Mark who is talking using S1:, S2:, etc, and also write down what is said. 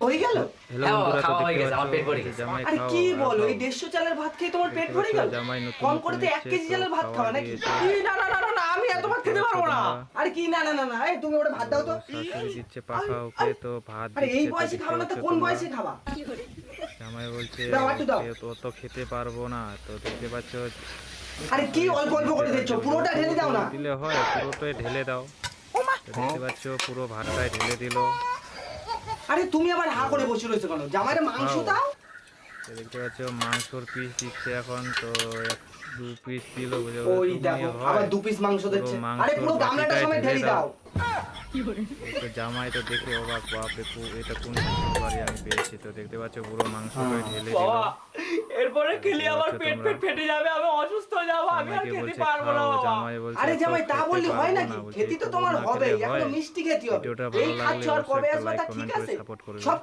S1: হয়ে গেল?
S2: হ্যালো
S3: হ্যাঁ বাবা,
S2: বন্ধুরা, তো
S3: খাওয়া হয়ে
S2: দেখতে
S3: গেছে, আমার পেট ভরে
S2: পাচ্ছ
S3: গেছে।
S2: জামাই
S1: আরে
S2: খাওয়া
S1: কি
S2: আর
S1: বলো, এই
S2: খাও।
S1: 150 চালের ভাত খেয়ে তোমার পেট
S2: দেখতে
S1: ভরে
S2: পাচ্ছ
S1: গেল?
S2: জামাই নতুন
S1: কম
S2: নতুন
S1: করে তো 1
S2: এসছে,
S1: কেজি
S2: তো
S1: চালের ভাত
S2: খাবার
S1: খাওয়া নাকি?
S2: দিয়েছে।
S1: না না না না না, আমি এত ভাত খেতে পারবো না। আরে কি না না না না, এই তুমি ওটা ভাত দাও তো।
S2: শাশুড়ি দিচ্ছে পাখা ওকে, তো ভাত
S1: আরে এই
S2: দিচ্ছে। তো
S1: বয়সে
S2: দেখতে
S1: খাবে না তো
S2: পাচ্ছ
S1: কোন
S2: তোমরা,
S1: বয়সে খাবা?
S2: জামাই বলছে
S1: দাও, একটু দাও।
S2: ওকে তো অত খেতে পারবো না। তো দেখতে পাচ্ছ
S1: আরে কি অল্প অল্প করে দিচ্ছ, পুরোটা ঢেলে দাও না।
S2: দিলে হয়, পুরোটাই ঢেলে দাও। তো দেখতে পাচ্ছ পুরো ভাতটাই ঢেলে দিল।
S1: আরে তুমি আবার হা করে বসে রয়েছো কেন? জামাইরে মাংস
S2: খাও।
S1: দাও।
S2: তো দেখতে পাচ্ছ মাংসর পিস দিচ্ছে এখন, তো 2 পিস দিল। বুঝে
S1: ওই দেখো আবার 2 পিস মাংস দিচ্ছে। আরে পুরো গামলাটা সমেত ঢেলে দাও।
S2: তো জামাই তো দেখে অবাক, বাপরে এটা কোন শ্বশুর বাড়ি আমি পেয়েছি। তো দেখতে পাচ্ছ পুরো মাংসটাই ঢেলে দিল।
S3: বাবা, এরপরে খেলে আমার
S2: দেখতে
S3: পেট
S2: তোমরা।
S3: পেট ফেটে যাবে, আমি অসুস্থ হয়ে যাবো, আমি আর
S2: জামাইকে
S3: খেতে
S2: বলছে
S3: পারবো না
S2: খাও,
S3: বাবা।
S2: জামাই বলছে
S1: আরে
S2: তো
S1: জামাই তা
S2: খেতে
S1: বললে হয়
S2: পারবো
S1: নাকি?
S2: না। বলছে
S1: খেতে তো
S2: একটু
S1: তোমার
S2: না
S1: হবে,
S2: খেলে
S1: এখনো
S2: হয়।
S1: মিষ্টি খেতে হবে।
S2: ভিডিওটা ভালো
S1: এই খাচ্ছ
S2: লাগলে
S1: আর কবে
S2: অবশ্যই একটা
S1: আসবে
S2: লাইক
S1: তা ঠিক
S2: কমেন্ট করে
S1: আছে?
S2: সাপোর্ট করবে।
S1: সব